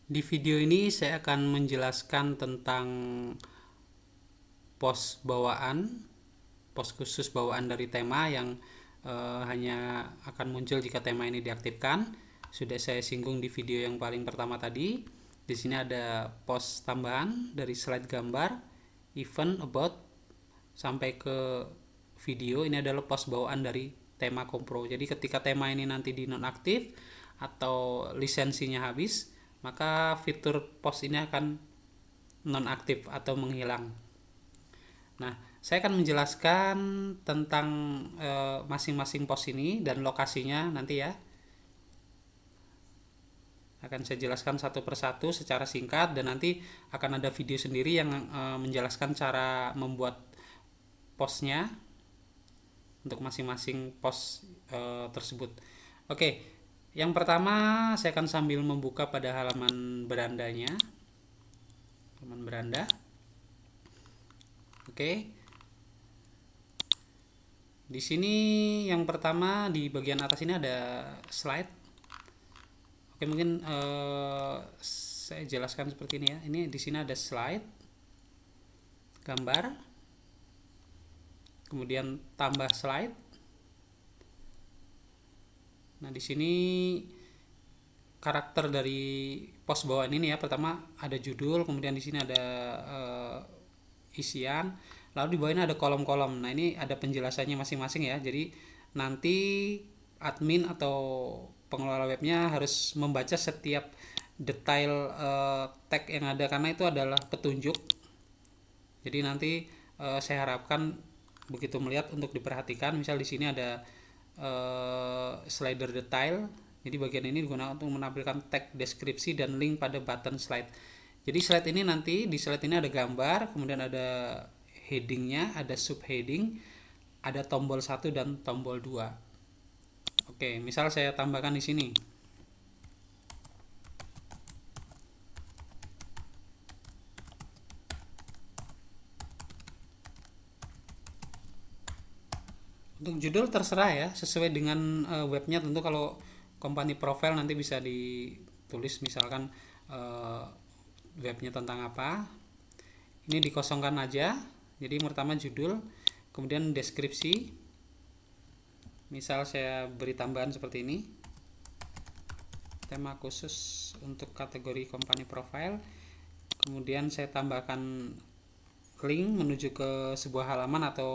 Di video ini saya akan menjelaskan tentang pos bawaan, pos khusus bawaan dari tema yang hanya akan muncul jika tema ini diaktifkan. Sudah saya singgung di video yang paling pertama tadi. Di sini ada pos tambahan dari slide gambar, event, about, sampai ke video. Ini adalah pos bawaan dari tema kompro. Jadi ketika tema ini nanti dinonaktif atau lisensinya habis, maka fitur pos ini akan nonaktif atau menghilang. Nah, saya akan menjelaskan tentang masing-masing pos ini dan lokasinya nanti ya. Akan saya jelaskan satu persatu secara singkat, dan nanti akan ada video sendiri yang menjelaskan cara membuat posnya untuk masing-masing pos tersebut. Oke, yang pertama saya akan sambil membuka pada halaman berandanya. Halaman beranda. Oke. Di sini yang pertama di bagian atas ini ada slide. Oke, mungkin saya jelaskan seperti ini ya. Ini di sini ada slide, gambar, kemudian tambah slide. Nah, di sini karakter dari pos bawaan ini ya. Pertama ada judul, kemudian di sini ada isian, lalu di bawah ini ada kolom-kolom. Nah, ini ada penjelasannya masing-masing ya. Jadi nanti admin atau pengelola webnya harus membaca setiap detail tag yang ada, karena itu adalah petunjuk. Jadi nanti saya harapkan begitu melihat untuk diperhatikan. Misal di sini ada slider detail. Jadi bagian ini digunakan untuk menampilkan tag deskripsi dan link pada button slide. Jadi slide ini nanti di slide ini ada gambar, kemudian ada headingnya, ada subheading, ada tombol 1 dan tombol 2. Oke, misal saya tambahkan di sini. Untuk judul terserah ya, sesuai dengan webnya. Tentu kalau company profile nanti bisa ditulis misalkan webnya tentang apa. Ini dikosongkan aja. Jadi pertama judul, kemudian deskripsi. Misal saya beri tambahan seperti ini. Tema khusus untuk kategori company profile. Kemudian saya tambahkan link menuju ke sebuah halaman atau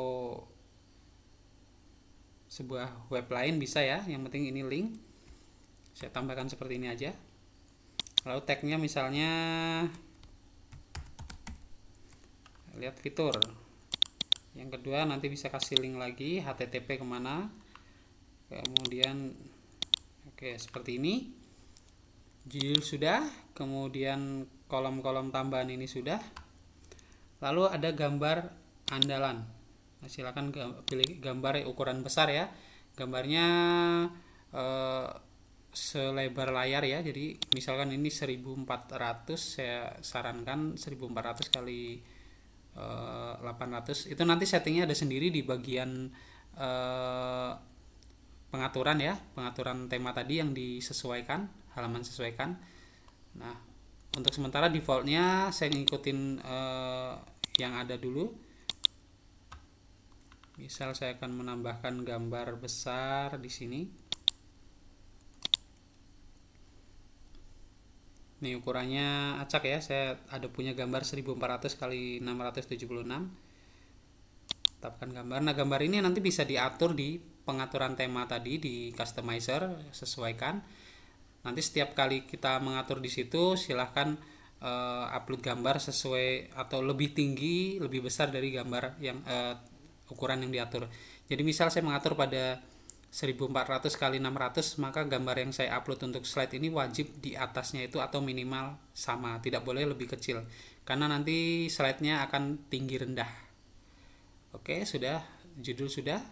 sebuah web lain bisa ya. Yang penting ini link. Saya tambahkan seperti ini aja. Lalu tagnya misalnya lihat fitur. Yang kedua nanti bisa kasih link lagi, http kemana. Kemudian oke, seperti ini. Judul sudah, kemudian kolom-kolom tambahan ini sudah. Lalu ada gambar andalan. Nah, silakan pilih gambar ukuran besar ya. Gambarnya selebar layar ya. Jadi misalkan ini 1400, saya sarankan 1400 kali 800. Itu nanti settingnya ada sendiri di bagian pengaturan ya, pengaturan tema tadi yang disesuaikan, halaman sesuaikan. Nah, untuk sementara defaultnya saya ngikutin yang ada dulu. Misal saya akan menambahkan gambar besar di sini. Ini ukurannya acak ya, saya ada punya gambar 1400 kali 676. Tetapkan gambar. Nah, gambar ini nanti bisa diatur di pengaturan tema tadi di customizer, sesuaikan. Nanti setiap kali kita mengatur di situ silahkan upload gambar sesuai atau lebih tinggi, lebih besar dari gambar yang ukuran yang diatur. Jadi misal saya mengatur pada 1400 kali 600, maka gambar yang saya upload untuk slide ini wajib di atasnya itu atau minimal sama, tidak boleh lebih kecil karena nanti slide-nya akan tinggi rendah. Oke, sudah, judul sudah,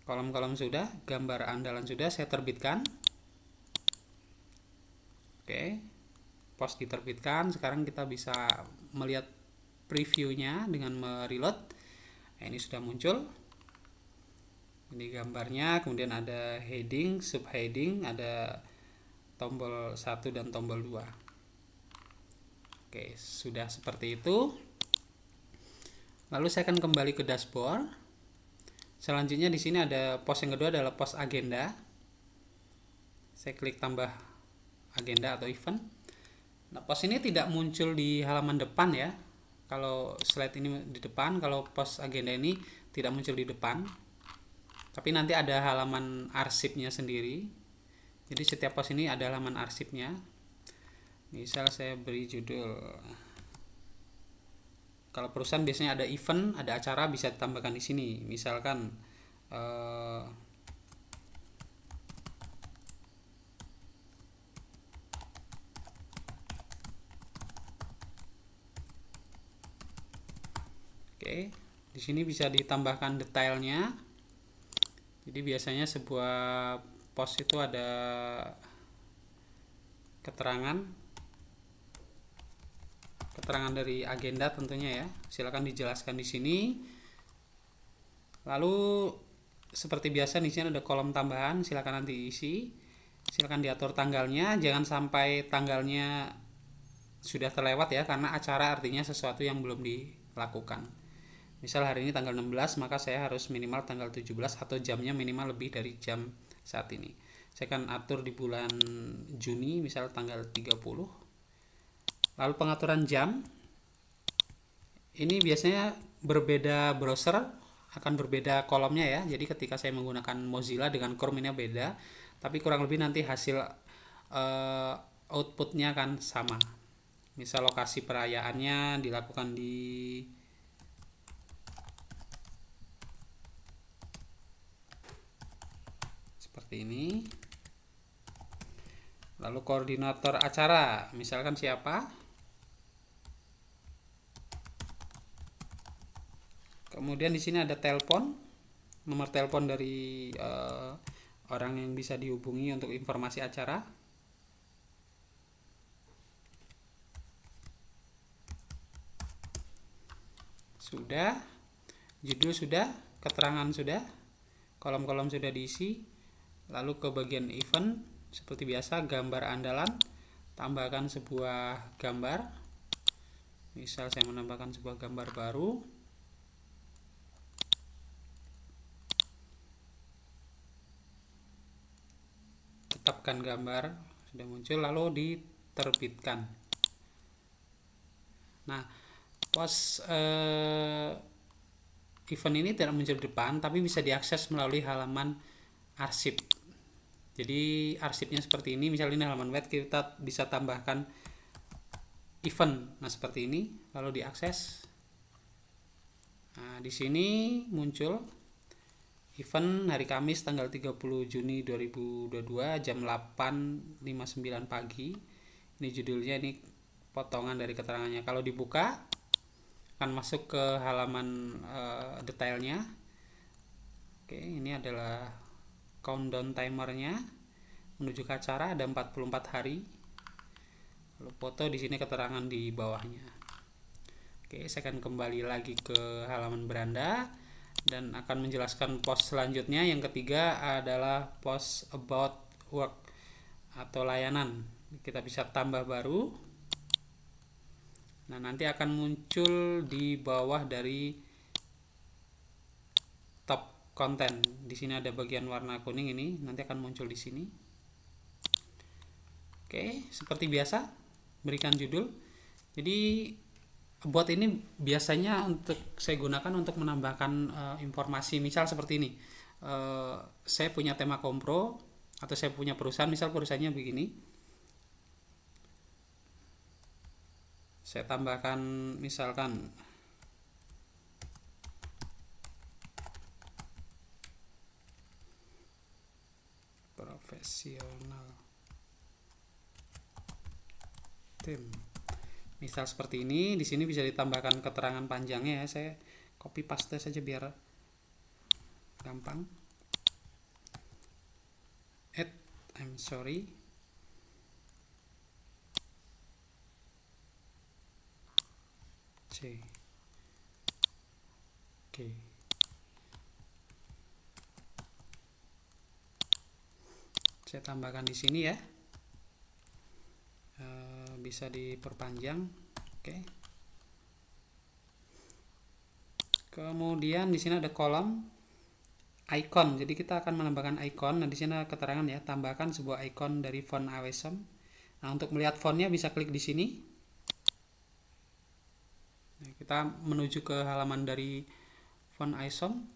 kolom-kolom sudah, gambar andalan sudah, saya terbitkan. Oke, post diterbitkan. Sekarang kita bisa melihat previewnya dengan mereload. Nah, ini sudah muncul. Ini gambarnya, kemudian ada heading, subheading, ada tombol 1 dan tombol 2. Oke, sudah seperti itu. Lalu saya akan kembali ke dashboard. Selanjutnya di sini ada pos yang kedua adalah pos agenda. Saya klik tambah agenda atau event. Nah, pos ini tidak muncul di halaman depan ya. Kalau slide ini di depan, kalau pos agenda ini tidak muncul di depan. Tapi nanti ada halaman arsipnya sendiri. Jadi setiap pos ini ada halaman arsipnya. Misal saya beri judul. Kalau perusahaan biasanya ada event, ada acara, bisa ditambahkan di sini. Misalkan oke, di sini bisa ditambahkan detailnya. Jadi biasanya sebuah post itu ada keterangan dari agenda tentunya ya. Silakan dijelaskan di sini. Lalu seperti biasa di sini ada kolom tambahan, silakan nanti isi. Silakan diatur tanggalnya, jangan sampai tanggalnya sudah terlewat ya, karena acara artinya sesuatu yang belum dilakukan. Misal hari ini tanggal 16, maka saya harus minimal tanggal 17 atau jamnya minimal lebih dari jam saat ini. Saya akan atur di bulan Juni, misal tanggal 30. Lalu pengaturan jam, ini biasanya berbeda browser, akan berbeda kolomnya ya. Jadi ketika saya menggunakan Mozilla dengan Chrome ini beda, tapi kurang lebih nanti hasil outputnya akan sama. Misal lokasi perayaannya dilakukan di seperti ini. Lalu koordinator acara, misalkan siapa. Kemudian di sini ada telepon, nomor telepon dari orang yang bisa dihubungi untuk informasi acara. Sudah, judul sudah, keterangan sudah, kolom-kolom sudah diisi. Lalu ke bagian event, seperti biasa gambar andalan, tambahkan sebuah gambar. Misal saya menambahkan sebuah gambar baru. Tetapkan gambar, sudah muncul, lalu diterbitkan. Nah, pos event ini tidak muncul di depan, tapi bisa diakses melalui halaman arsip. Jadi arsipnya seperti ini, misalnya ini halaman web, kita bisa tambahkan event. Nah, seperti ini, lalu diakses. Nah, di sini muncul event hari Kamis tanggal 30 Juni 2022 jam 8.59 pagi. Ini judulnya, ini potongan dari keterangannya. Kalau dibuka akan masuk ke halaman detailnya. Oke, ini adalah countdown timernya menuju ke acara, ada 44 hari. Lalu foto di sini, keterangan di bawahnya. Oke, saya akan kembali lagi ke halaman beranda dan akan menjelaskan pos selanjutnya. Yang ketiga adalah pos about work atau layanan. Kita bisa tambah baru. Nah, nanti akan muncul di bawah dari top konten. Di sini ada bagian warna kuning ini, nanti akan muncul di sini. Oke, seperti biasa, berikan judul. Jadi bot ini biasanya saya gunakan untuk menambahkan informasi. Misal seperti ini, saya punya tema kompro atau saya punya perusahaan, misal perusahaannya begini, saya tambahkan misalkan profesional tim. Misal seperti ini, di sini bisa ditambahkan keterangan panjangnya ya. Saya copy paste saja biar gampang. I'm sorry. C. Oke. Saya tambahkan di sini ya. Bisa diperpanjang. Oke. Kemudian di sini ada kolom icon. Jadi kita akan menambahkan icon. Nah, di sini ada keterangan ya, tambahkan sebuah icon dari font Awesome. Nah, untuk melihat fontnya bisa klik di sini. Nah, kita menuju ke halaman dari font Awesome.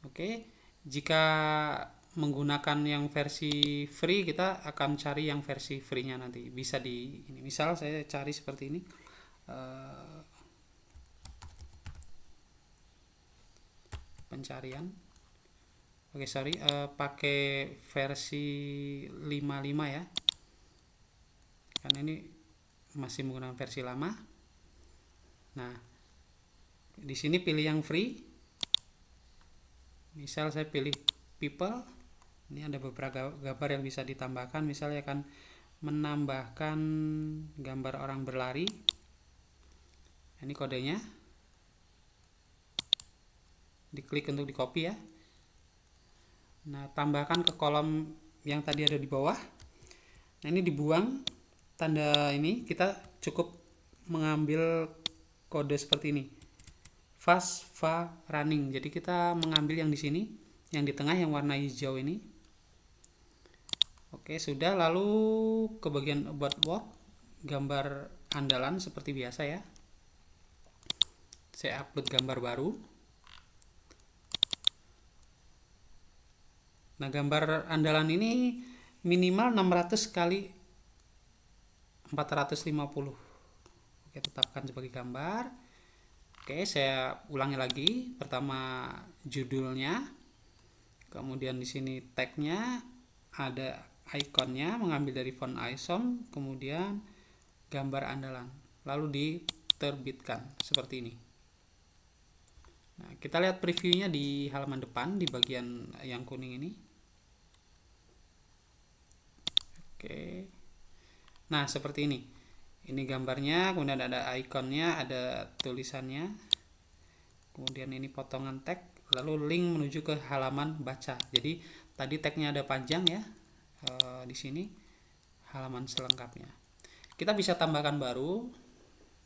Oke. Jika menggunakan yang versi free, kita akan cari yang versi free-nya nanti. Bisa di ini. Misal saya cari seperti ini. Pencarian. Oke, sorry, pakai versi 55 ya. Karena ini masih menggunakan versi lama. Nah, di sini pilih yang free. Misal saya pilih people. Ini ada beberapa gambar yang bisa ditambahkan. Misalnya akan menambahkan gambar orang berlari. Ini kodenya. Diklik untuk di copy ya. Nah, tambahkan ke kolom yang tadi ada di bawah. Nah, ini dibuang tanda ini. Kita cukup mengambil kode seperti ini, fast fa running. Jadi kita mengambil yang di sini, yang di tengah yang warna hijau ini. Oke, sudah. Lalu ke bagian about work, gambar andalan seperti biasa ya. Saya upload gambar baru. Nah, gambar andalan ini minimal 600 kali 450. Oke, tetapkan sebagai gambar. Oke, saya ulangi lagi. Pertama judulnya, kemudian di sini tagnya, ada ikonnya, mengambil dari font Awesome, kemudian gambar andalan, lalu diterbitkan seperti ini. Nah, kita lihat previewnya di halaman depan di bagian yang kuning ini. Oke. Nah, seperti ini. Ini gambarnya, kemudian ada ikonnya, ada tulisannya. Kemudian ini potongan tag, lalu link menuju ke halaman baca. Jadi tadi tagnya ada panjang ya. Di sini halaman selengkapnya. Kita bisa tambahkan baru.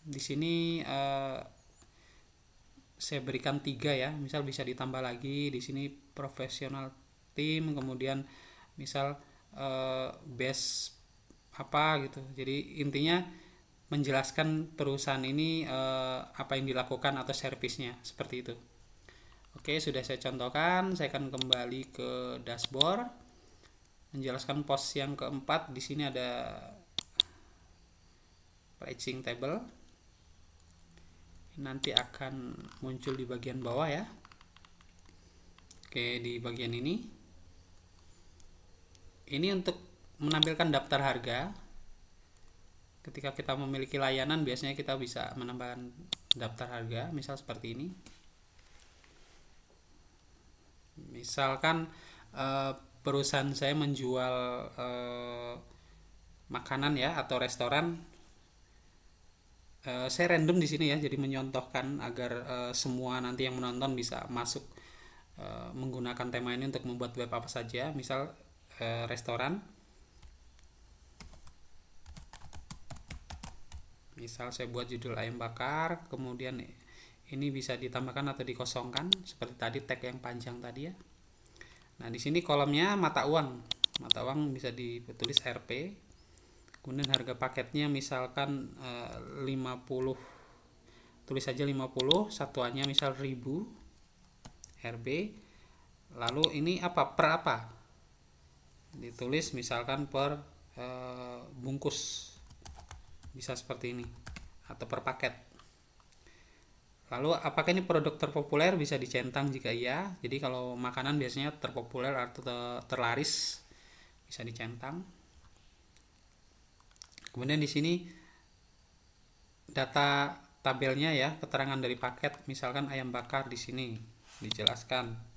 Di sini saya berikan 3 ya. Misal bisa ditambah lagi. Di sini profesional team, kemudian misal base apa gitu. Jadi intinya menjelaskan perusahaan ini apa yang dilakukan atau servisnya seperti itu. Oke, sudah saya contohkan. Saya akan kembali ke dashboard, menjelaskan pos yang keempat. Di sini ada pricing table. Nanti akan muncul di bagian bawah ya. Oke, di bagian ini. Ini untuk menampilkan daftar harga. Ketika kita memiliki layanan, biasanya kita bisa menambahkan daftar harga, misal seperti ini. Misalkan perusahaan saya menjual makanan ya, atau restoran. Saya random di sini ya, jadi menyontohkan agar semua nanti yang menonton bisa masuk menggunakan tema ini untuk membuat web apa saja. Misal restoran. Misal saya buat judul ayam bakar, kemudian ini bisa ditambahkan atau dikosongkan seperti tadi tag yang panjang tadi ya. Nah, di sini kolomnya mata uang. Mata uang bisa ditulis Rp. Kemudian harga paketnya misalkan 50. Tulis saja 50, satuannya misal 1000 Rb. Lalu ini apa? Per apa? Ditulis misalkan per bungkus. Bisa seperti ini, atau per paket. Lalu apakah ini produk terpopuler? Bisa dicentang jika iya. Jadi kalau makanan biasanya terpopuler atau terlaris, bisa dicentang. Kemudian di sini data tabelnya ya, keterangan dari paket. Misalkan ayam bakar, di sini dijelaskan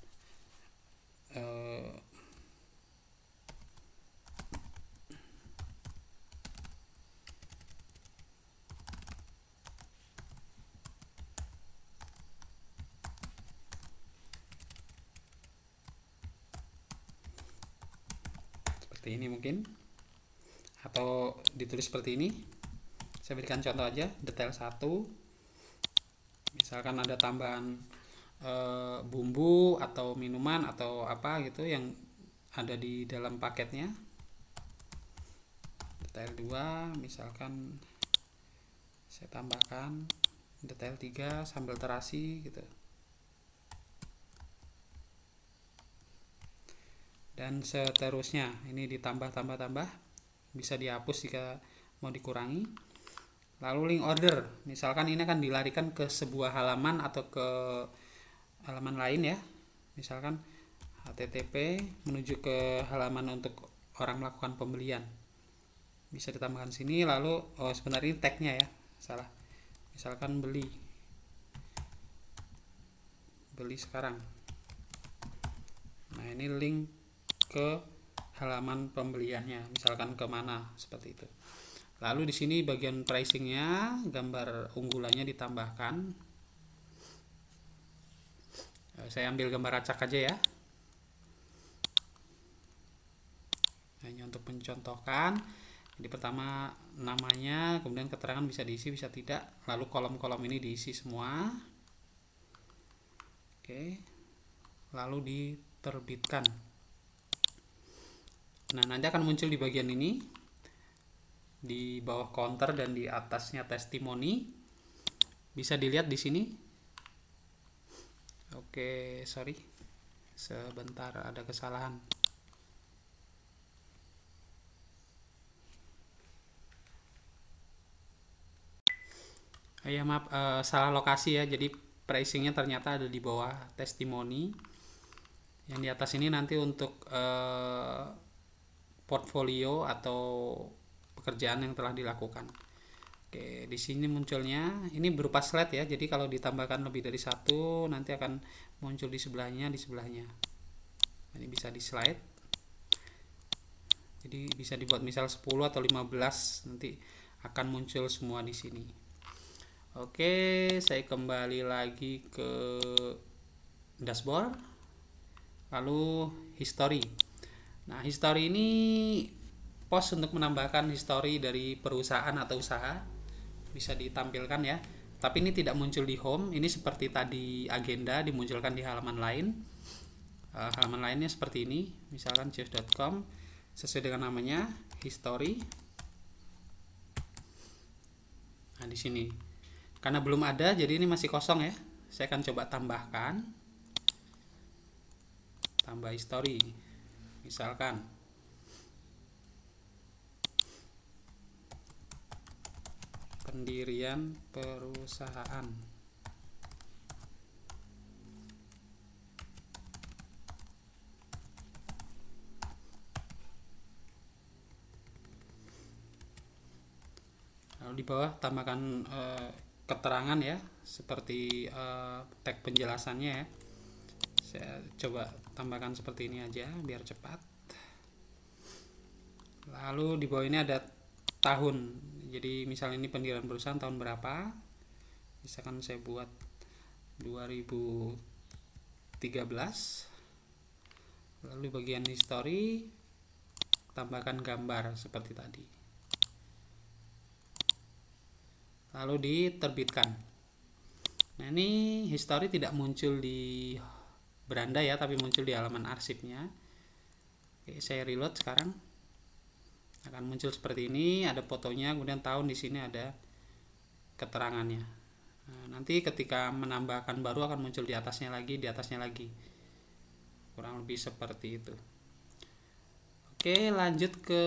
seperti ini mungkin, atau ditulis seperti ini. Saya berikan contoh aja, detail 1. Misalkan ada tambahan bumbu atau minuman atau apa gitu yang ada di dalam paketnya. Detail 2, misalkan saya tambahkan detail 3 sambal terasi gitu. Dan seterusnya, ini ditambah, bisa dihapus jika mau dikurangi. Lalu link order, misalkan ini akan dilarikan ke sebuah halaman atau ke halaman lain ya, misalkan http menuju ke halaman untuk orang melakukan pembelian, bisa ditambahkan sini. Lalu sebenarnya ini tagnya ya, salah, misalkan beli sekarang. Nah, ini link ke halaman pembeliannya, misalkan kemana, seperti itu. Lalu di sini bagian pricingnya, gambar unggulannya ditambahkan. Saya ambil gambar acak aja ya, hanya untuk mencontohkan. Jadi pertama namanya, kemudian keterangan bisa diisi bisa tidak, lalu kolom-kolom ini diisi semua. Oke, lalu diterbitkan. Nah, nanti akan muncul di bagian ini, di bawah counter dan di atasnya testimoni. Bisa dilihat di sini. Oke, sorry, sebentar ada kesalahan. Ya maaf, salah lokasi ya. Jadi pricingnya ternyata ada di bawah testimoni. Yang di atas ini nanti untuk portfolio atau pekerjaan yang telah dilakukan. Oke, di sini munculnya ini berupa slide ya. Jadi kalau ditambahkan lebih dari satu, nanti akan muncul di sebelahnya. Ini bisa di slide. Jadi bisa dibuat misal 10 atau 15, nanti akan muncul semua di sini. Oke, saya kembali lagi ke dashboard. Lalu history. Nah, history ini pos untuk menambahkan history dari perusahaan atau usaha, bisa ditampilkan ya. Tapi ini tidak muncul di home, ini seperti tadi agenda dimunculkan di halaman lain. Halaman lainnya seperti ini, misalkan cheers.com, sesuai dengan namanya history. Nah, di sini karena belum ada, jadi ini masih kosong ya. Saya akan coba tambah history, misalkan pendirian perusahaan. Lalu di bawah tambahkan keterangan ya, seperti tag penjelasannya ya. Saya coba tambahkan seperti ini aja biar cepat. Lalu di bawah ini ada tahun. Jadi misalnya ini pendirian perusahaan tahun berapa, misalkan saya buat 2013. Lalu bagian history tambahkan gambar seperti tadi, lalu diterbitkan. Nah, ini history tidak muncul di beranda ya, tapi muncul di halaman arsipnya. Oke, saya reload sekarang. Akan muncul seperti ini, ada fotonya, kemudian tahun di sini ada keterangannya. Nah, nanti ketika menambahkan baru akan muncul di atasnya lagi, kurang lebih seperti itu. Oke, lanjut ke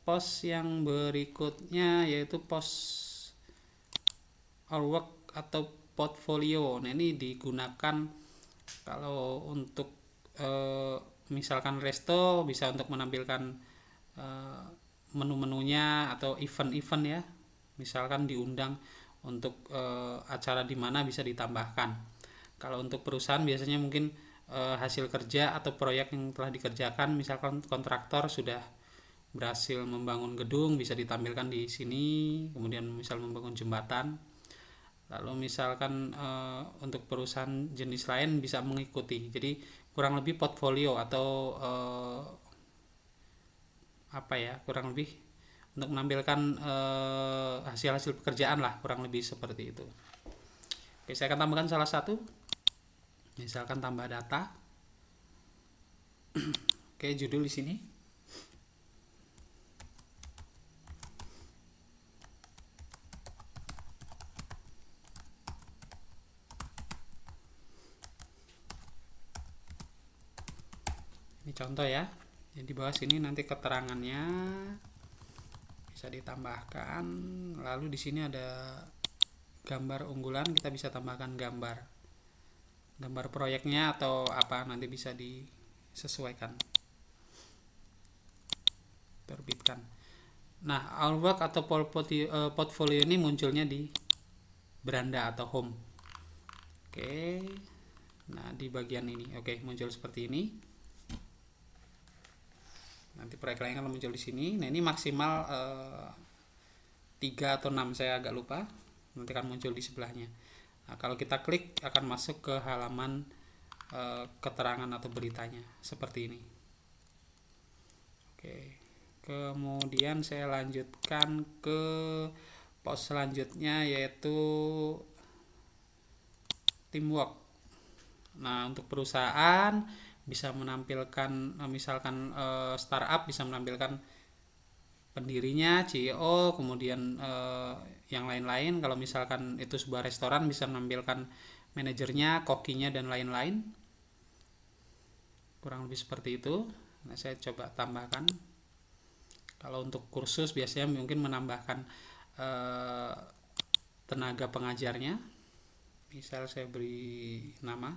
pos yang berikutnya, yaitu pos our work atau portfolio. Nah, ini digunakan kalau untuk misalkan resto, bisa untuk menampilkan menu-menunya atau event-event ya, misalkan diundang untuk acara di mana bisa ditambahkan. Kalau untuk perusahaan biasanya mungkin hasil kerja atau proyek yang telah dikerjakan, misalkan kontraktor sudah berhasil membangun gedung, bisa ditampilkan di sini. Kemudian misal membangun jembatan. Lalu misalkan untuk perusahaan jenis lain bisa mengikuti. Jadi kurang lebih portfolio atau kurang lebih untuk menampilkan hasil-hasil pekerjaan lah, kurang lebih seperti itu. Oke, saya akan tambahkan salah satu, misalkan tambah data. Oke, judul di sini. Ini contoh ya. Jadi di bawah sini nanti keterangannya bisa ditambahkan. Lalu di sini ada gambar unggulan, kita bisa tambahkan gambar proyeknya atau apa, nanti bisa disesuaikan. Terbitkan. Nah, artwork atau portfolio ini munculnya di beranda atau home. Oke. Nah, di bagian ini. Oke, muncul seperti ini. Nanti proyek lain akan muncul di sini. Nah, ini maksimal 3 atau 6, saya agak lupa. Nanti akan muncul di sebelahnya. Nah, kalau kita klik akan masuk ke halaman keterangan atau beritanya seperti ini. Oke. Kemudian saya lanjutkan ke pos selanjutnya, yaitu teamwork. Nah, untuk perusahaan bisa menampilkan, misalkan startup bisa menampilkan pendirinya, CEO, kemudian yang lain-lain. Kalau misalkan itu sebuah restoran bisa menampilkan manajernya, kokinya, dan lain-lain. Kurang lebih seperti itu. Nah, saya coba tambahkan. Kalau untuk kursus biasanya mungkin menambahkan tenaga pengajarnya. Misal saya beri nama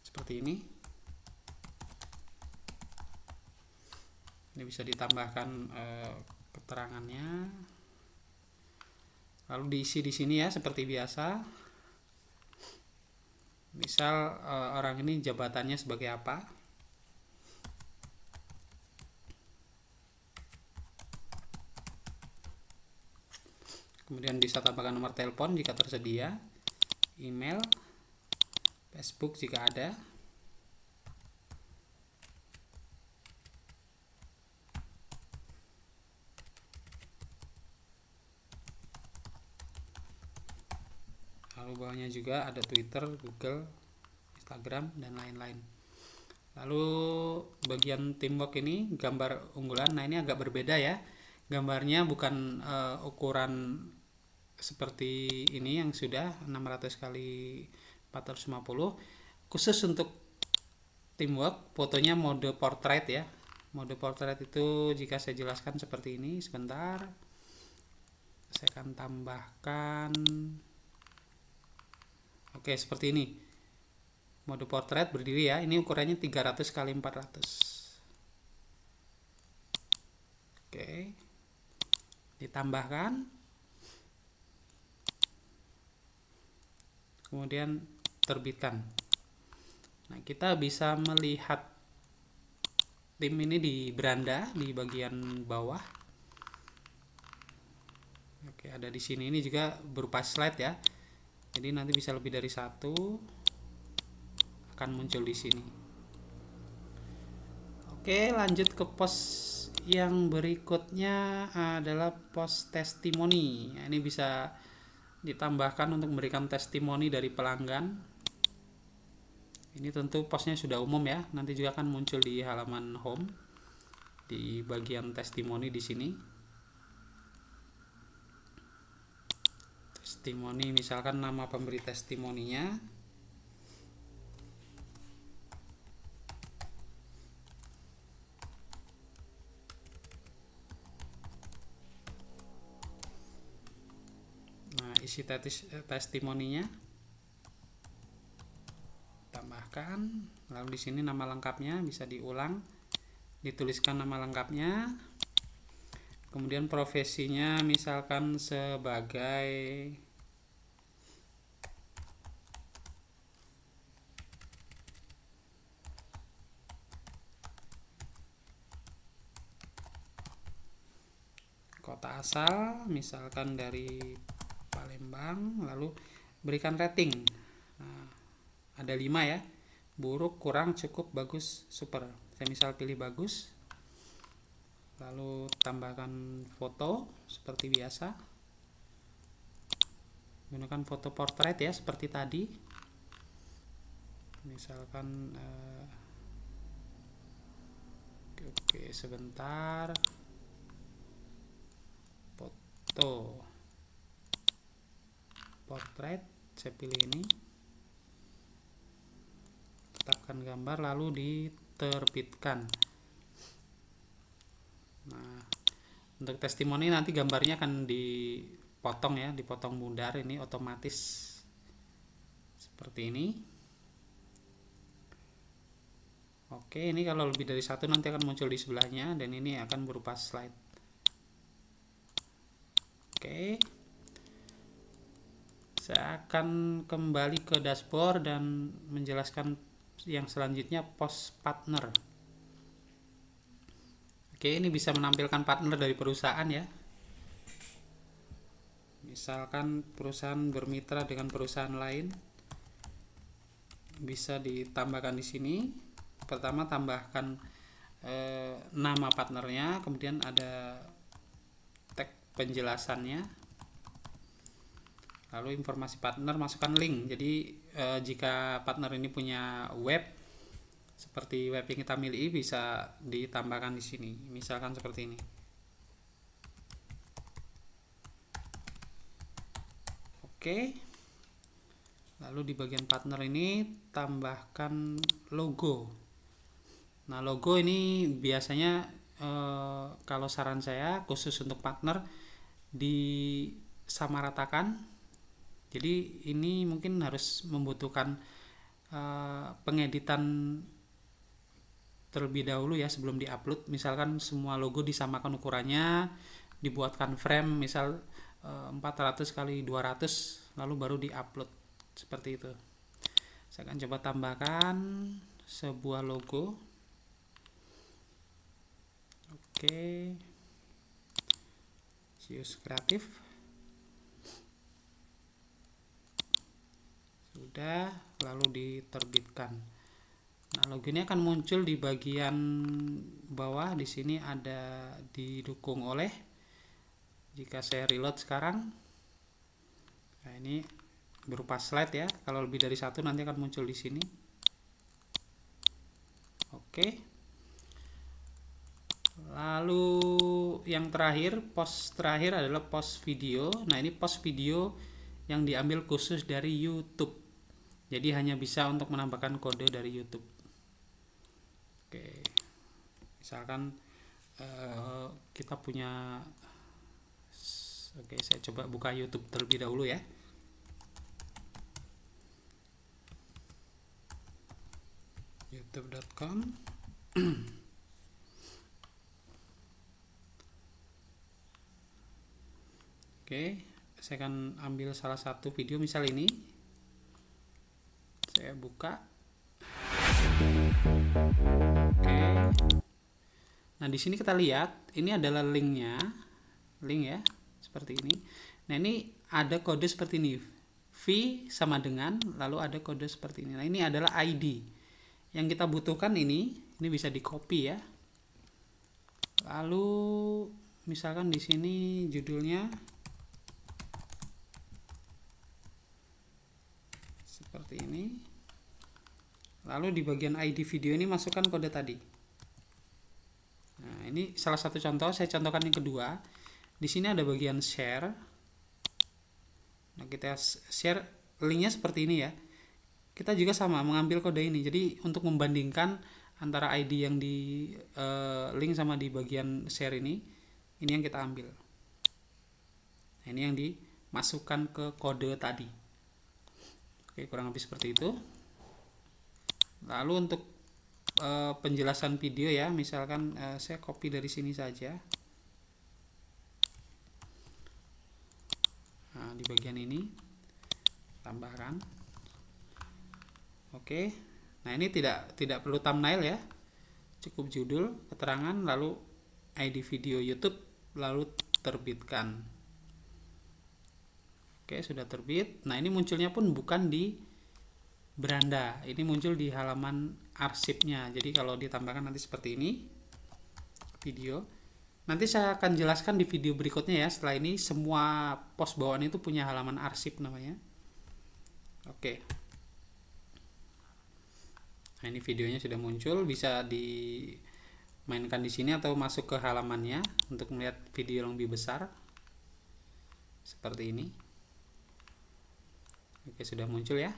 seperti ini. Ini bisa ditambahkan keterangannya. Lalu diisi di sini ya seperti biasa. Misal orang ini jabatannya sebagai apa. Kemudian bisa tambahkan nomor telepon jika tersedia, email, Facebook jika ada. Lalu bawahnya juga ada Twitter, Google, Instagram, dan lain-lain. Lalu bagian teamwork ini gambar unggulan. Nah, ini agak berbeda ya. Gambarnya bukan ukuran seperti ini yang sudah 600 kali 450. Khusus untuk teamwork, fotonya mode portrait ya. Mode portrait itu jika saya jelaskan seperti ini, sebentar. Saya akan tambahkan. Oke, seperti ini. Mode portrait berdiri ya. Ini ukurannya 300 kali 400. Oke. Ditambahkan. Kemudian terbitkan. Nah, kita bisa melihat tim ini di beranda di bagian bawah. Oke, ada di sini. Ini juga berupa slide ya. Jadi nanti bisa lebih dari satu akan muncul di sini. Oke, lanjut ke pos yang berikutnya adalah pos testimoni. Nah, ini bisa ditambahkan untuk memberikan testimoni dari pelanggan. Ini tentu posnya sudah umum ya. Nanti juga akan muncul di halaman home di bagian testimoni di sini. Testimoni, misalkan nama pemberi testimoninya. Nah, isi testimoninya tambahkan. Lalu di sini nama lengkapnya bisa diulang, dituliskan nama lengkapnya. Kemudian profesinya misalkan sebagai kota asal, misalkan dari Palembang. Lalu berikan rating. Nah, ada 5 ya. Buruk, kurang, cukup, bagus, super. Saya misal pilih bagus. lalu tambahkan foto seperti biasa, gunakan foto portrait ya seperti tadi, misalkan oke sebentar, foto portrait, saya pilih ini, tetapkan gambar lalu diterbitkan. Nah, untuk testimoni nanti gambarnya akan dipotong ya, dipotong bundar, ini otomatis seperti ini. Oke, ini kalau lebih dari satu nanti akan muncul di sebelahnya, dan ini akan berupa slide. Oke, saya akan kembali ke dashboard dan menjelaskan yang selanjutnya, post partner. Oke, ini bisa menampilkan partner dari perusahaan ya. Misalkan perusahaan bermitra dengan perusahaan lain, bisa ditambahkan di sini. Pertama tambahkan nama partnernya, kemudian ada tag penjelasannya, lalu informasi partner, masukkan link. Jadi jika partner ini punya web seperti web yang kita miliki, bisa ditambahkan di sini, misalkan seperti ini. Oke, lalu di bagian partner ini tambahkan logo. Nah, logo ini biasanya kalau saran saya khusus untuk partner disamaratakan. Jadi ini mungkin harus membutuhkan pengeditan terlebih dahulu ya sebelum diupload. Misalkan semua logo disamakan ukurannya, dibuatkan frame misal 400 x 200, lalu baru diupload seperti itu. Saya akan coba tambahkan sebuah logo. Oke, use kreatif. Sudah, lalu diterbitkan. Nah, logo ini akan muncul di bagian bawah. Di sini ada didukung oleh. Jika saya reload sekarang, nah ini berupa slide ya. Kalau lebih dari satu nanti akan muncul di sini. Oke. Lalu yang terakhir, post terakhir adalah post video. Nah, ini post video yang diambil khusus dari YouTube. Jadi hanya bisa untuk menambahkan kode dari YouTube. Oke, misalkan kita punya, oke saya coba buka YouTube terlebih dahulu ya. youtube.com. Oke, saya akan ambil salah satu video, misal ini. Saya buka. Oke. Nah, di sini kita lihat ini adalah linknya, link ya, seperti ini. Nah, ini ada kode seperti ini, V sama dengan, lalu ada kode seperti ini. Nah, ini adalah ID yang kita butuhkan. Ini bisa di copy ya. Lalu misalkan di sini judulnya seperti ini. Lalu di bagian ID video ini masukkan kode tadi. Nah, ini salah satu contoh. Saya contohkan yang kedua. Di sini ada bagian share. Nah, kita share linknya seperti ini ya. Kita juga sama mengambil kode ini. Jadi untuk membandingkan antara ID yang di link sama di bagian share ini yang kita ambil. Nah, ini yang dimasukkan ke kode tadi. Oke, kurang lebih seperti itu. Lalu untuk penjelasan video ya, misalkan saya copy dari sini saja. Nah, di bagian ini tambahkan. Oke. Nah, ini tidak perlu thumbnail ya. Cukup judul, keterangan, lalu ID video YouTube, lalu terbitkan. Oke, sudah terbit. Nah, ini munculnya pun bukan di beranda, ini muncul di halaman arsipnya. Jadi kalau ditambahkan nanti seperti ini video. Nanti saya akan jelaskan di video berikutnya ya. Setelah ini semua pos bawaan itu punya halaman arsip namanya. Oke. Nah, ini videonya sudah muncul, bisa dimainkan di sini atau masuk ke halamannya untuk melihat video yang lebih besar. Seperti ini. Oke, sudah muncul ya.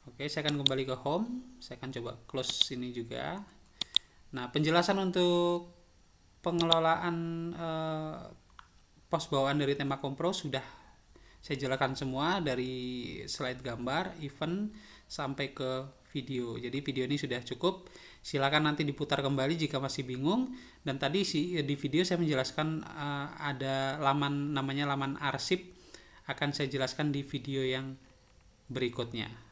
Oke, saya akan kembali ke home. Saya akan coba close ini juga. Nah, penjelasan untuk pengelolaan pos bawaan dari tema Kompro sudah saya jelaskan semua, dari slide gambar, event, sampai ke video. Jadi video ini sudah cukup. Silakan nanti diputar kembali jika masih bingung. Dan tadi di video saya menjelaskan ada laman namanya laman arsip. Akan saya jelaskan di video yang berikutnya.